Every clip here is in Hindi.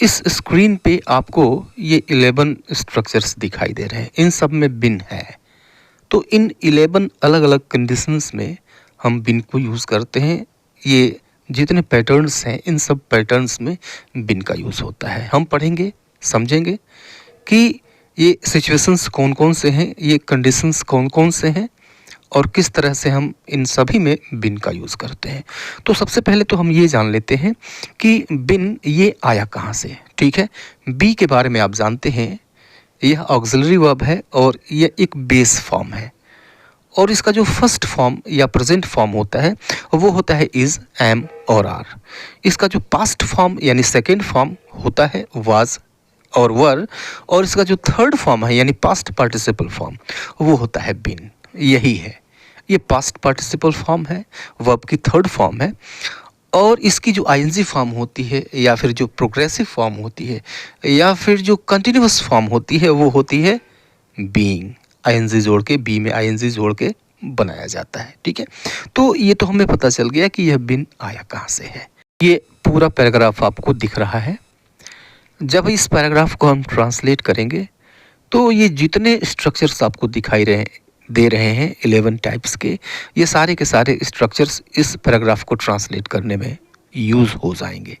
इस स्क्रीन पे आपको ये 11 स्ट्रक्चर्स दिखाई दे रहे हैं, इन सब में बिन है। तो इन 11 अलग-अलग कंडीशंस में हम बिन को यूज़ करते हैं। ये जितने पैटर्न्स हैं, इन सब पैटर्न्स में बिन का यूज़ होता है। हम पढ़ेंगे, समझेंगे कि ये सिचुएशंस कौन-कौन से हैं, ये कंडीशंस कौन-कौन से हैं और किस तरह से हम इन सभी में बिन का यूज़ करते हैं। तो सबसे पहले तो हम ये जान लेते हैं कि बिन ये आया कहाँ से, ठीक है। बी के बारे में आप जानते हैं, यह ऑक्सिलरी वर्ब है और यह एक बेस फॉर्म है और इसका जो फर्स्ट फॉर्म या प्रेजेंट फॉर्म होता है वो होता है इज़, एम और आर। इसका जो पास्ट फॉर्म यानी सेकेंड फॉर्म होता है वाज और वर, और इसका जो थर्ड फॉर्म है यानी पास्ट पार्टिसिपल फॉर्म वो होता है बिन। यही है, ये पास्ट पार्टिसिपल फॉर्म है, वर्ब की थर्ड फॉर्म है और इसकी जो आईएनजी फॉर्म होती है या फिर जो प्रोग्रेसिव फॉर्म होती है या फिर जो कंटिन्यूअस फॉर्म होती है वो होती है बीइंग। आईएनजी जोड़ के, बी में आईएनजी जोड़ के बनाया जाता है, ठीक है। तो ये तो हमें पता चल गया कि यह बिन आया कहाँ से है। ये पूरा पैराग्राफ आपको दिख रहा है। जब इस पैराग्राफ को हम ट्रांसलेट करेंगे तो ये जितने स्ट्रक्चर्स आपको दिखाई दे रहे हैं 11 टाइप्स के, ये सारे के सारे स्ट्रक्चर्स इस पैराग्राफ को ट्रांसलेट करने में यूज़ हो जाएंगे,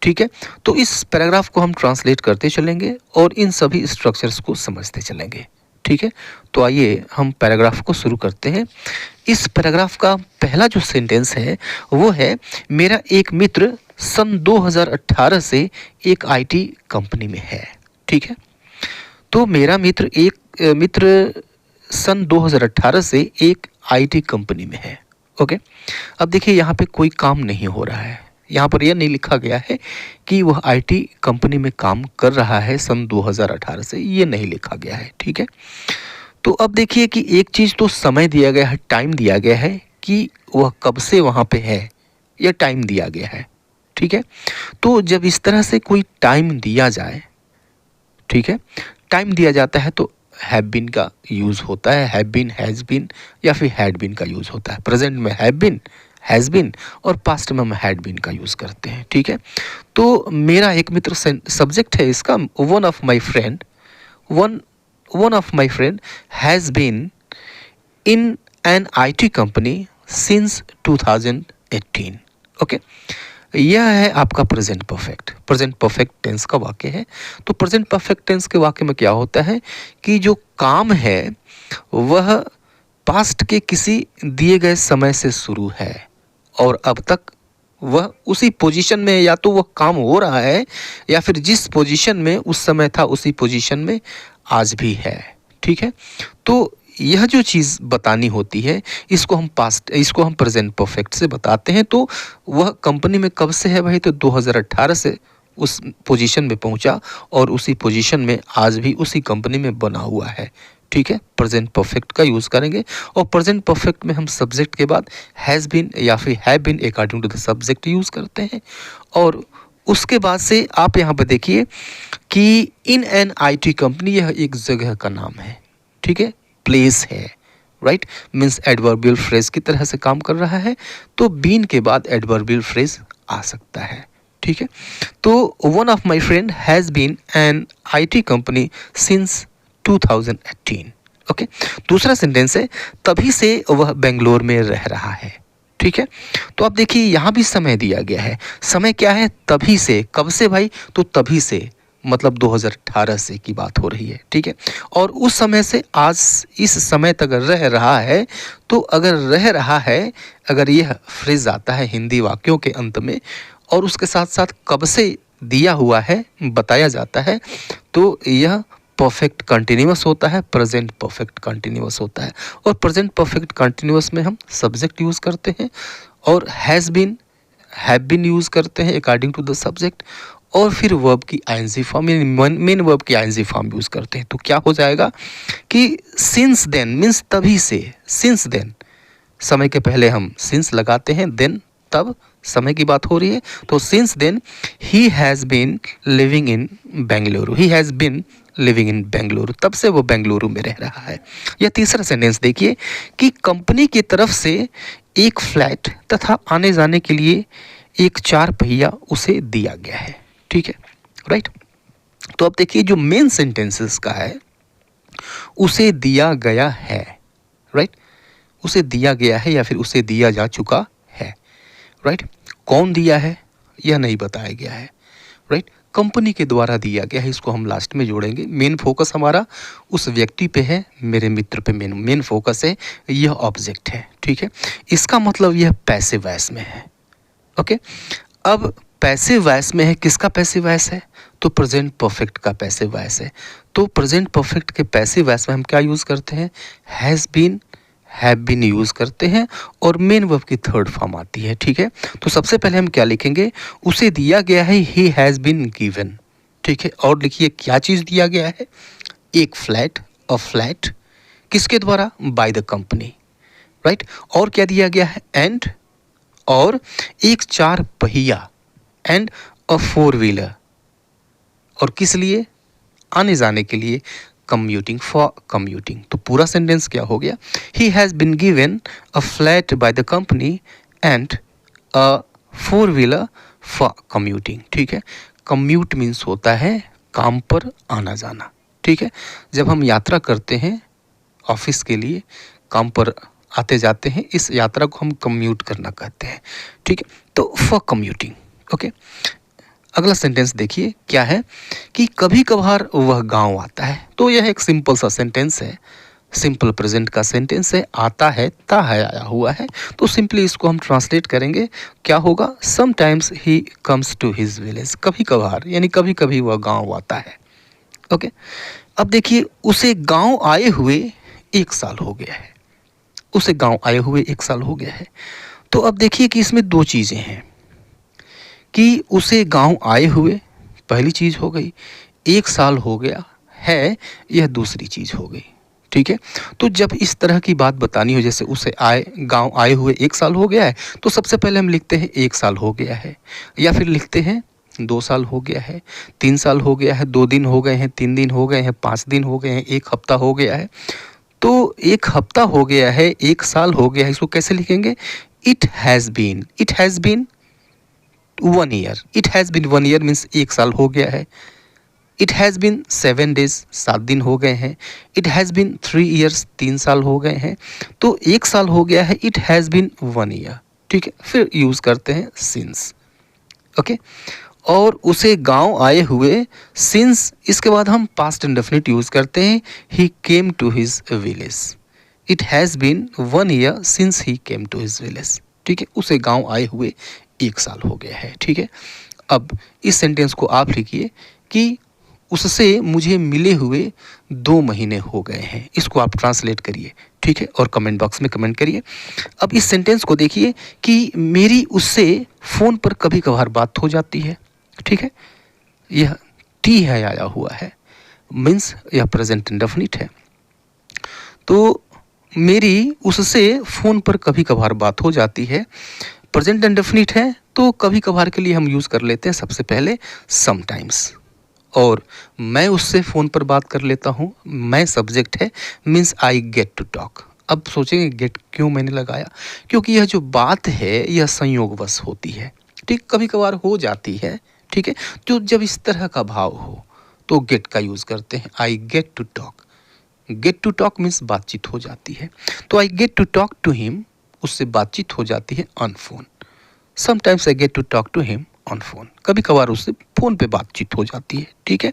ठीक है। तो इस पैराग्राफ को हम ट्रांसलेट करते चलेंगे और इन सभी स्ट्रक्चर्स को समझते चलेंगे, ठीक है। तो आइए हम पैराग्राफ को शुरू करते हैं। इस पैराग्राफ का पहला जो सेंटेंस है वो है, मेरा एक मित्र सन 2018 से एक आईटी कंपनी में है, ठीक है। तो मेरा मित्र सन 2018 से एक आईटी कंपनी में है, ओके। अब देखिए यहाँ पे कोई काम नहीं हो रहा है, यहाँ पर यह नहीं लिखा गया है कि वह आईटी कंपनी में काम कर रहा है सन 2018 से, ये नहीं लिखा गया है, ठीक है। तो अब देखिए कि एक चीज़ तो समय दिया गया है, टाइम दिया गया है कि वह कब से वहाँ पे है, यह टाइम दिया गया है, ठीक है। तो जब इस तरह से कोई टाइम दिया जाए, ठीक है, टाइम दिया जाता है तो हैव बीन का यूज़ होता है, हैव बीन, हैज़ बीन या फिर हैड बीन का यूज़ होता है। प्रेजेंट में हैव बीन, हैज़ बीन और पास्ट में हम हैड बीन का यूज़ करते हैं, ठीक है। तो मेरा एक मित्र सब्जेक्ट है इसका, one of my friend has been in an IT company since 2018, okay. यह है आपका प्रेजेंट परफेक्ट टेंस का वाक्य है। तो प्रेजेंट परफेक्ट टेंस के वाक्य में क्या होता है कि जो काम है वह पास्ट के किसी दिए गए समय से शुरू है और अब तक वह उसी पोजीशन में, या तो वह काम हो रहा है या फिर जिस पोजीशन में उस समय था उसी पोजीशन में आज भी है, ठीक है। तो यह जो चीज़ बतानी होती है इसको हम प्रेजेंट परफेक्ट से बताते हैं। तो वह कंपनी में कब से है भाई, तो 2018 से उस पोजीशन में पहुंचा और उसी पोजीशन में आज भी उसी कंपनी में बना हुआ है, ठीक है। प्रेजेंट परफेक्ट का यूज़ करेंगे और प्रेजेंट परफेक्ट में हम सब्जेक्ट के बाद हैज़ बीन या फिर have been according to the subject use करते हैं। और उसके बाद से आप यहाँ पर देखिए कि इन एन आईटी कंपनी, यह एक जगह का नाम है, ठीक है, प्लेस है, राइट, मीन्स एडवर्बियल फ्रेज की तरह से काम कर रहा है। तो बीन के बाद एडवर्बियल फ्रेज आ सकता है, ठीक है। तो one of my friend has been an IT company since 2018, okay. दूसरा सेंटेंस है, तभी से वह बेंगलोर में रह रहा है, ठीक है। तो आप देखिए यहाँ भी समय दिया गया है। समय क्या है, तभी से। कब से भाई, तो तभी से, मतलब 2018 से की बात हो रही है, ठीक है। और उस समय से आज इस समय तक रह रहा है। तो अगर रह रहा है, अगर यह फ्रेज आता है हिंदी वाक्यों के अंत में और उसके साथ साथ कब से दिया हुआ है, बताया जाता है, तो यह परफेक्ट कंटिन्यूअस होता है, प्रेजेंट परफेक्ट कंटिन्यूअस होता है। और प्रेजेंट परफेक्ट कंटिन्यूअस में हम सब्जेक्ट यूज़ करते हैं और has been, have been use करते हैं अकॉर्डिंग टू द सब्जेक्ट, और फिर वर्ब की आईएनजी फॉर्म यानी मेन वर्ब की आईएनजी फॉर्म यूज़ करते हैं। तो क्या हो जाएगा कि सिंस देन मीन्स तभी से, सिंस देन समय के पहले हम सिंस लगाते हैं, देन तब समय की बात हो रही है। तो since then he has been living in Bengaluru, he has been living in Bengaluru, तब से वो बेंगलुरु में रह रहा है। यह तीसरा सेंटेंस देखिए कि कंपनी की तरफ से एक फ्लैट तथा आने जाने के लिए एक 4 पहिया उसे दिया गया है, ठीक है। राइट। तो अब देखिए जो मेन सेंटेंसेस का है उसे दिया गया है, राइट, उसे दिया गया है या फिर उसे दिया जा चुका है, राइट। कौन दिया है यह नहीं बताया गया है, राइट, कंपनी के द्वारा दिया गया है, इसको हम लास्ट में जोड़ेंगे। मेन फोकस हमारा उस व्यक्ति पे है, मेरे मित्र पे मेन फोकस है, यह ऑब्जेक्ट है, ठीक है। इसका मतलब यह पैसिव वॉइस में है, ओके। अब पैसिव वॉइस में है, किसका पैसिव वॉइस है? तो प्रेजेंट परफेक्ट का पैसिव वॉइस है। तो प्रेजेंट परफेक्ट के पैसिव वॉइस में हम क्या यूज़ करते हैं? Has been, have been use करते हैं और मेन वर्ब की थर्ड फॉर्म आती है, ठीक है। तो सबसे पहले हम क्या लिखेंगे? उसे दिया गया है, ही हैज़ बीन गिवन, ठीक है। और लिखिए क्या चीज़ दिया गया है? एक फ्लैट, अ फ्लैट, किसके द्वारा? Bye the company, right. और क्या दिया गया है? एंड, और एक चार पहिया, एंड अ फोर व्हीलर, और किस लिए? आने जाने के लिए, कम्यूटिंग, फॉर कम्यूटिंग। तो पूरा सेंटेंस क्या हो गया? He has been given a flat by the company and a four wheeler for commuting, ठीक है। कम्यूट मीन्स होता है काम पर आना जाना, ठीक है। जब हम यात्रा करते हैं ऑफिस के लिए, काम पर आते जाते हैं, इस यात्रा को हम कम्यूट करना कहते हैं, ठीक है। तो फॉर कम्यूटिंग, ओके। अगला सेंटेंस देखिए क्या है कि कभी कभार वह गांव आता है। तो यह एक सिंपल सा सेंटेंस है, सिंपल प्रेजेंट का सेंटेंस है, आता है, ता है, आया हुआ है। तो सिंपली इसको हम ट्रांसलेट करेंगे, क्या होगा? Sometimes he comes to his village, कभी कभार यानी कभी कभी वह गांव आता है, ओके। अब देखिए उसे गांव आए हुए 1 साल हो गया है, उसे गांव आए हुए 1 साल हो गया है। तो अब देखिए कि इसमें दो चीज़ें हैं कि उसे गांव आए हुए पहली चीज़ हो गई, 1 साल हो गया है यह दूसरी चीज़ हो गई, ठीक है। तो जब इस तरह की बात बतानी हो, जैसे उसे गांव आए हुए 1 साल हो गया है, तो सबसे पहले हम लिखते हैं 1 साल हो गया है, या फिर लिखते हैं 2 साल हो गया है, 3 साल हो गया है, 2 दिन हो गए हैं, 3 दिन हो गए हैं, 5 दिन हो गए हैं, 1 हफ्ता हो गया है। तो 1 हफ्ता हो गया है, 1 साल हो गया है, इसको कैसे लिखेंगे? It has been, it has been 1 year, it has been 1 year means 1 साल हो गया है। इट हैज़ बिन 7 डेज, 7 दिन हो गए हैं। इट हैज़ बिन 3 ईयर्स, 3 साल हो गए हैं। तो 1 साल हो गया है, इट हैज़ बिन 1 ईयर, ठीक है। फिर यूज़ करते हैं सिंस, ओके। और उसे गांव आए हुए, सिंस, इसके बाद हम पास्ट इंडेफिनिट यूज़ करते हैं, he came to his village. It has been 1 year since he came to his village, ठीक है। उसे गांव आए हुए 1 साल हो गया है, ठीक है। अब इस सेंटेंस को आप लिखिए कि उससे मुझे मिले हुए 2 महीने हो गए हैं, इसको आप ट्रांसलेट करिए, ठीक है, और कमेंट बॉक्स में कमेंट करिए। अब इस सेंटेंस को देखिए कि मेरी उससे फ़ोन पर कभी कभार बात हो जाती है, ठीक है। यह टी है आया हुआ है, मीन्स यह प्रेजेंट इंडेफिनिट है। तो मेरी उससे फ़ोन पर कभी कभार बात हो जाती है, प्रेजेंट इंडेफिनिट है, तो कभी कभार के लिए हम यूज़ कर लेते हैं सबसे पहले समटाइम्स। और मैं उससे फ़ोन पर बात कर लेता हूँ, मैं सब्जेक्ट है, means I get to talk. अब सोचेंगे गेट क्यों मैंने लगाया? क्योंकि यह जो बात है यह संयोगवश होती है, ठीक, कभी कभार हो जाती है, ठीक है। तो जब इस तरह का भाव हो तो गेट का यूज़ करते हैं, I get to talk. Get to talk means बातचीत हो जाती है, तो I get to talk to him, उससे बातचीत हो जाती है on phone. Sometimes I get to talk to him on phone, कभी कभार उससे फ़ोन पे बातचीत हो जाती है, ठीक है।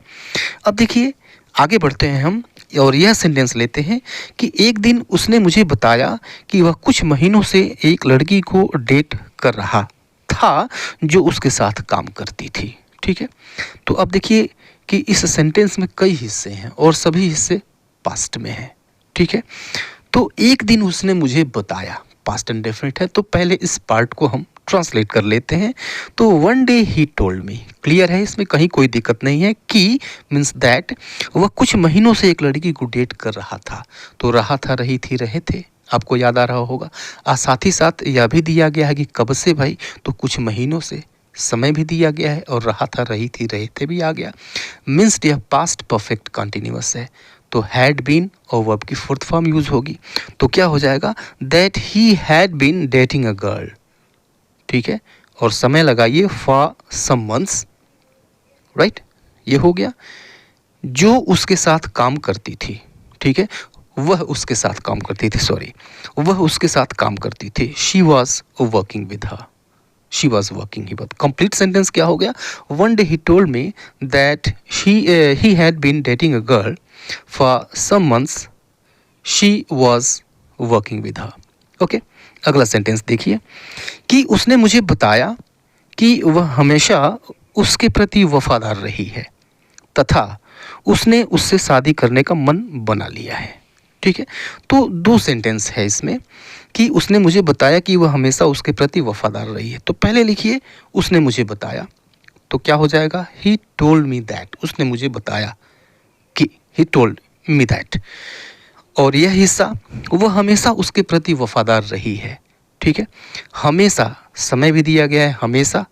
अब देखिए आगे बढ़ते हैं हम और यह सेंटेंस लेते हैं कि एक दिन उसने मुझे बताया कि वह कुछ महीनों से एक लड़की को डेट कर रहा था जो उसके साथ काम करती थी, ठीक है। तो अब देखिए कि इस सेंटेंस में कई हिस्से हैं और सभी हिस्से पास्ट में हैं, ठीक है। तो एक दिन उसने मुझे बताया, पास्ट इंडेफिनिट है, तो पहले इस पार्ट को हम ट्रांसलेट कर लेते हैं। तो one day he told me, clear है, इसमें कहीं कोई दिक्कत नहीं है। कि मीन्स दैट वह कुछ महीनों से एक लड़की को डेट कर रहा था, तो रहा था, रही थी, रहे थे, आपको याद आ रहा होगा। साथ ही साथ यह भी दिया गया है कि कब से भाई, तो कुछ महीनों से, समय भी दिया गया है, और रहा था, रही थी, रहे थे भी आ गया। मीन्स यह पास्ट परफेक्ट कंटिन्यूअस है, तो हैड बीन और वर्ब की फोर्थ फॉर्म यूज होगी। तो क्या हो जाएगा? That he had been dating a girl, ठीक है। और समय लगाइए फॉर सम मंथ्स, राइट, ये हो गया। जो उसके साथ काम करती थी, ठीक है, वह उसके साथ काम करती थी, सॉरी, वह उसके साथ काम करती थी, she was working with her, she was working he with. Complete sentence क्या हो गया? One day he told me that he had been dating a girl for some months, she was working with her. Okay, अगला सेंटेंस देखिए कि उसने मुझे बताया कि वह हमेशा उसके प्रति वफादार रही है तथा उसने उससे शादी करने का मन बना लिया है। ठीक है, तो दो सेंटेंस है इसमें कि उसने मुझे बताया कि वह हमेशा उसके प्रति वफादार रही है। तो पहले लिखिए उसने मुझे बताया, तो क्या हो जाएगा? ही टोल्ड मी दैट, उसने मुझे बताया कि, ही टोल्ड मी दैट। और यह हिस्सा, वह हमेशा उसके प्रति वफादार रही है। ठीक है, हमेशा समय भी दिया गया है, हमेशा,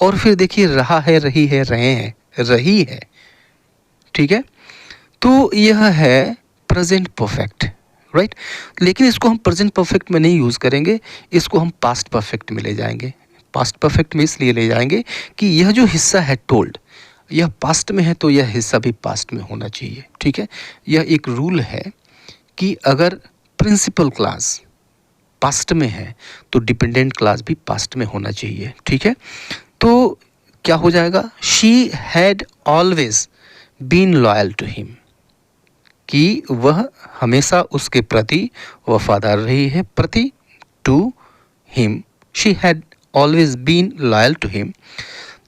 और फिर देखिए रहा है, रही है, रहे हैं, रही है। ठीक है, तो यह है प्रेजेंट परफेक्ट, राइट। लेकिन इसको हम प्रेजेंट परफेक्ट में नहीं यूज़ करेंगे, इसको हम पास्ट परफेक्ट में ले जाएंगे। पास्ट परफेक्ट में इसलिए ले जाएंगे कि यह जो हिस्सा है टोल्ड, यह पास्ट में है तो यह हिस्सा भी पास्ट में होना चाहिए। ठीक है, यह एक रूल है कि अगर प्रिंसिपल क्लास पास्ट में है तो डिपेंडेंट क्लास भी पास्ट में होना चाहिए। ठीक है, तो क्या हो जाएगा? She had always been loyal to him, कि वह हमेशा उसके प्रति वफादार रही है, प्रति, to him, she had always been loyal to him,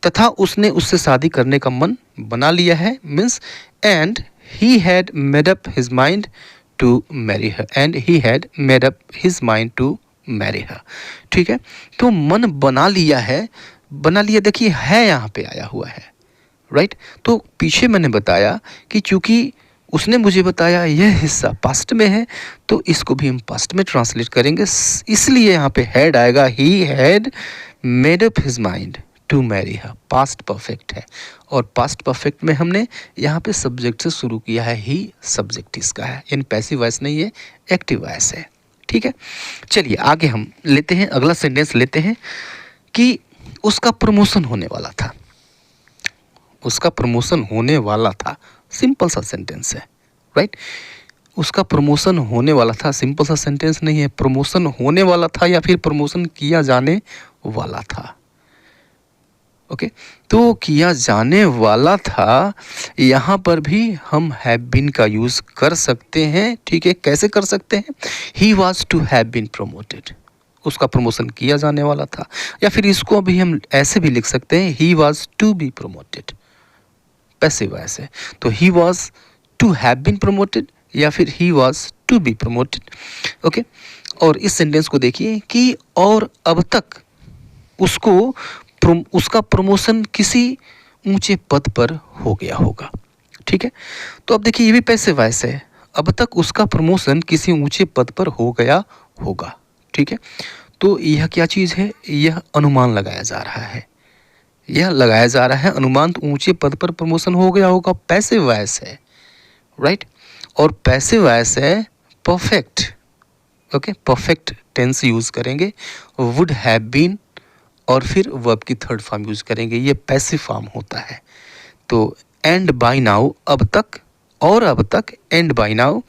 तथा उसने उससे शादी करने का मन बना लिया है, means and he had made up his mind to marry her, and he had made up his mind to marry her. ठीक है, तो मन बना लिया है, बना लिया, देखिए है यहाँ पे आया हुआ है, राइट। तो पीछे मैंने बताया कि चूंकि उसने मुझे बताया यह हिस्सा पास्ट में है तो इसको भी हम पास्ट में ट्रांसलेट करेंगे, इसलिए यहाँ पे हैड आएगा, he had made up his mind to marry her, past perfect है। और पास्ट परफेक्ट में हमने यहाँ पे सब्जेक्ट से शुरू किया है, ही सब्जेक्ट इसका है, इन पैसिव वॉइस नहीं है, एक्टिव वॉइस है। ठीक है, चलिए आगे हम लेते हैं, अगला सेंटेंस लेते हैं कि उसका प्रमोशन होने वाला था, उसका प्रमोशन होने वाला था, सिंपल सा सेंटेंस है, राइट। उसका प्रमोशन होने वाला था, सिंपल सा सेंटेंस नहीं है, प्रमोशन होने वाला था या फिर प्रमोशन किया जाने वाला था। ओके, तो किया जाने वाला था, यहाँ पर भी हम हैव बीन का यूज़ कर सकते हैं। ठीक है, कैसे कर सकते हैं? He was to have been promoted, उसका प्रमोशन किया जाने वाला था, या फिर इसको भी हम ऐसे भी लिख सकते हैं, he was to be promoted, passive voice है, तो he was to have been promoted या फिर he was to be promoted. Okay, और इस सेंटेंस को देखिए कि और अब तक उसको उसका प्रमोशन किसी ऊंचे पद पर हो गया होगा। ठीक है, तो अब देखिए ये भी पैसिव वॉइस है, अब तक उसका प्रमोशन किसी ऊंचे पद पर हो गया होगा। ठीक है, तो यह क्या चीज़ है? यह अनुमान लगाया जा रहा है, यह लगाया जा रहा है अनुमान, तो ऊंचे पद पर प्रमोशन हो गया होगा, पैसिव वॉइस है, राइट। और पैसिव वॉइस है perfect. Okay, perfect tense use करेंगे, वुड हैव बीन और फिर वर्ब की थर्ड फॉर्म यूज़ करेंगे, ये पैसिव फॉर्म होता है। तो एंड बाय नाउ, अब तक, और अब तक, एंड बाय नाउ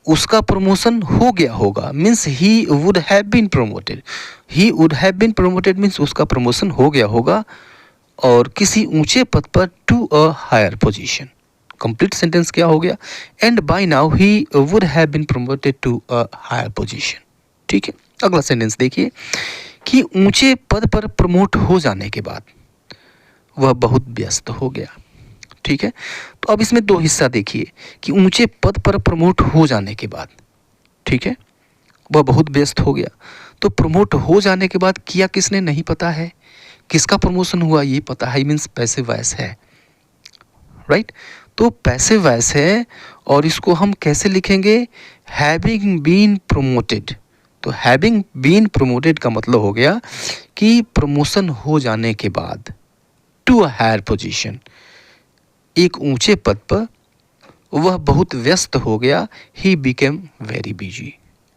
उसका प्रमोशन हो गया होगा, means he would have been promoted, he would have been promoted means उसका प्रमोशन हो गया होगा और किसी ऊंचे पद पर, to a higher position. Complete sentence क्या हो गया? And by now he would have been promoted to a higher position. ठीक है, अगला सेंटेंस देखिए कि ऊंचे पद पर प्रमोट हो जाने के बाद वह बहुत व्यस्त हो गया। ठीक है, तो अब इसमें दो हिस्सा देखिए कि ऊंचे पद पर प्रमोट हो जाने के बाद, ठीक है, वह बहुत व्यस्त हो गया। तो प्रमोट हो जाने के बाद किया किसने नहीं पता है, किसका प्रमोशन हुआ ये पता है, मीन्स पैसिव वॉइस है, राइट। तो पैसिव वॉइस है और इसको हम कैसे लिखेंगे? Having been promoted. तो हैविंग बीन प्रमोटेड का मतलब हो गया कि प्रमोशन हो जाने के बाद, टू अ हायर पोजीशन, एक ऊंचे पद पर वह बहुत व्यस्त हो गया, he became very busy.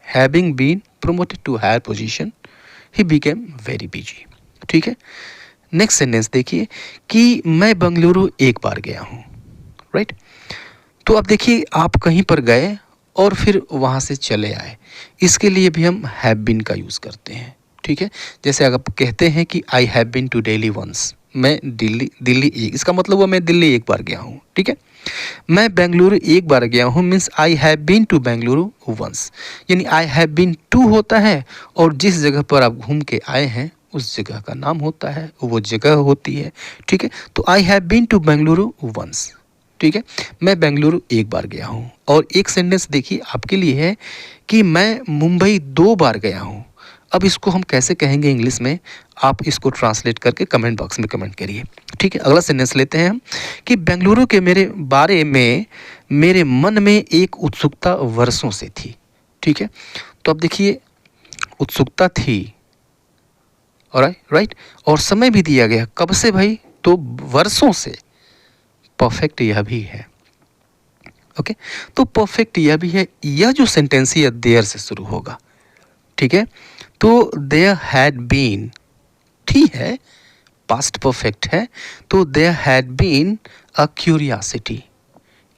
Having been promoted to higher position, he became very busy. ठीक है, नेक्स्ट सेंटेंस देखिए कि मैं बेंगलुरु एक बार गया हूँ, राइट। तो अब देखिए आप कहीं पर गए और फिर वहाँ से चले आए, इसके लिए भी हम हैव बीन का यूज़ करते हैं, ठीक है। जैसे अगर आप कहते हैं कि I have been to Delhi once, मैं दिल्ली एक, इसका मतलब हुआ मैं दिल्ली एक बार गया हूँ, ठीक है। मैं बेंगलुरु एक बार गया हूँ means I have been to Bengaluru once, यानी आई हैव बीन टू होता है और जिस जगह पर आप घूम के आए हैं उस जगह का नाम होता है, वो जगह होती है, ठीक है। तो I have been to Bengaluru once, ठीक है। मैं बेंगलुरु एक बार गया हूँ। और एक सेंटेंस देखिए आपके लिए है कि मैं मुंबई 2 बार गया हूँ। अब इसको हम कैसे कहेंगे इंग्लिश में, आप इसको ट्रांसलेट करके कमेंट बॉक्स में कमेंट करिए, ठीक है। अगला सेंटेंस लेते हैं हम कि बेंगलुरु के मेरे बारे में मेरे मन में एक उत्सुकता वर्षों से थी, ठीक है। तो अब देखिए उत्सुकता थी, और राइट, और समय भी दिया गया, कब से भाई, तो वर्षों से। परफेक्ट यह भी है, ओके। तो परफेक्ट यह भी है, यह जो सेंटेंस है देयर से शुरू होगा, ठीक है। तो देयर हैड बीन, ठीक है, पास्ट परफेक्ट है, तो there had been a curiosity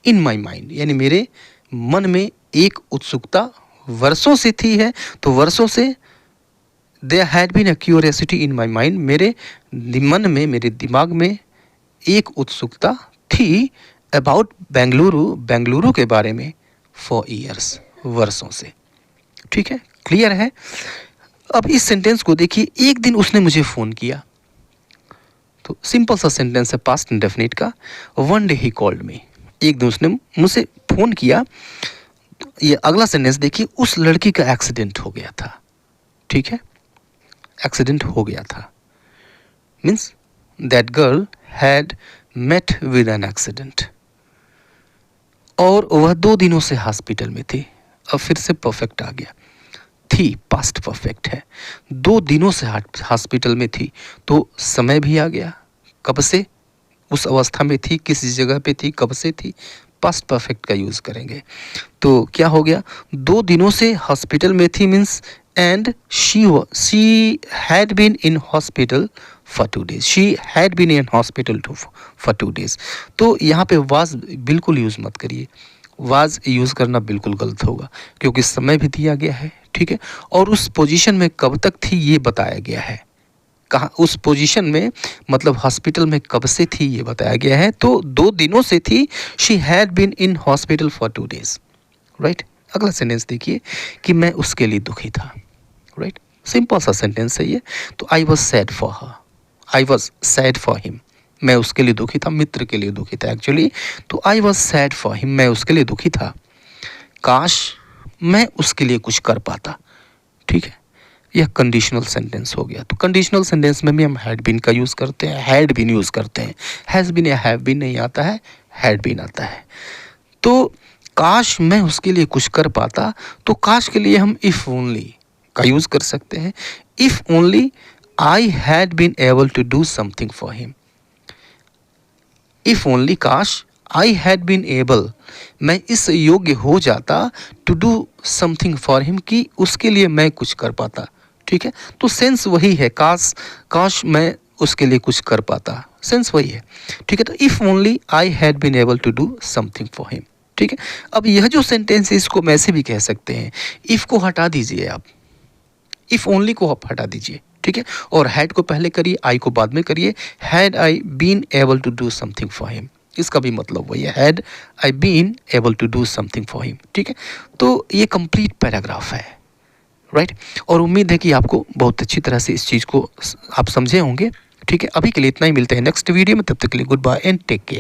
in my mind, यानी मेरे मन में एक उत्सुकता वर्षों से थी है, तो वर्षों से there had been a curiosity in my mind, मेरे मन में, मेरे दिमाग में एक उत्सुकता थी अबाउट बेंगलुरु के बारे में फॉर ईयर्स, वर्षों से, ठीक है। क्लियर है। अब इस सेंटेंस को देखिए, एक दिन उसने मुझे फ़ोन किया, तो सिंपल सा सेंटेंस है पास्ट इंडेफिनिट का। One day he called me, एक दिन उसने मुझसे फ़ोन किया। ये अगला सेंटेंस देखिए, उस लड़की का एक्सीडेंट हो गया था, ठीक है, एक्सीडेंट हो गया था means that girl had met with an accident, और वह 2 दिनों से हॉस्पिटल में थी। अब फिर से परफेक्ट आ गया, थी पास्ट परफेक्ट है, 2 दिनों से हॉस्पिटल में थी, तो समय भी आ गया, कब से उस अवस्था में थी, किस जगह पे थी, कब से थी, पास्ट परफेक्ट का यूज़ करेंगे। तो क्या हो गया, 2 दिनों से हॉस्पिटल में थी means and she had been in hospital for 2 days, she had been in hospital for 2 days। तो यहाँ पे वाज बिल्कुल यूज़ मत करिए, वाज यूज़ करना बिल्कुल गलत होगा, क्योंकि समय भी दिया गया है, ठीक है, और उस पोजीशन में कब तक थी ये बताया गया है, कहाँ उस पोजीशन में, मतलब हॉस्पिटल में कब से थी ये बताया गया है, तो 2 दिनों से थी, she had been in hospital for 2 days, right. अगला सेंटेंस देखिए कि मैं उसके लिए दुखी था, राइट, सिंपल सा सेंटेंस है ये। तो I was sad for her, I was sad for him, मैं उसके लिए दुखी था, मित्र के लिए दुखी था एक्चुअली, तो I was sad for him, मैं उसके लिए दुखी था, काश मैं उसके लिए कुछ कर पाता, ठीक है। यह कंडीशनल सेंटेंस हो गया। तो कंडीशनल सेंटेंस में भी हम हैड बीन का यूज़ करते हैं, हैड बीन यूज़ करते हैं, हैज़ बीन या हैव बीन नहीं आता है, हैड बीन आता है। तो काश मैं उसके लिए कुछ कर पाता, तो काश के लिए हम इफ़ ओनली का यूज़ कर सकते हैं, if only I had been able to do something for him, if only काश आई हैड बीन एबल, मैं इस योग्य हो जाता to do something for him, कि उसके लिए मैं कुछ कर पाता, ठीक है। तो सेंस वही है, काश मैं उसके लिए कुछ कर पाता, सेंस वही है, ठीक है। तो if only I had been able to do something for him, ठीक है। अब यह जो सेंटेंस है इसको मैं ऐसे भी कह सकते हैं, इफ़ को हटा दीजिए आप, इफ़ ओनली को आप हटा दीजिए, ठीक है, और हैड को पहले करिए, आई को बाद में करिए, had I been able to do something for him, इसका भी मतलब वही है, had I been able to do something for him, ठीक है। तो ये कंप्लीट पैराग्राफ है, राइट। और उम्मीद है कि आपको बहुत अच्छी तरह से इस चीज़ को आप समझे होंगे, ठीक है। अभी के लिए इतना ही, मिलते हैं नेक्स्ट वीडियो में, तब तक के लिए goodbye and take care.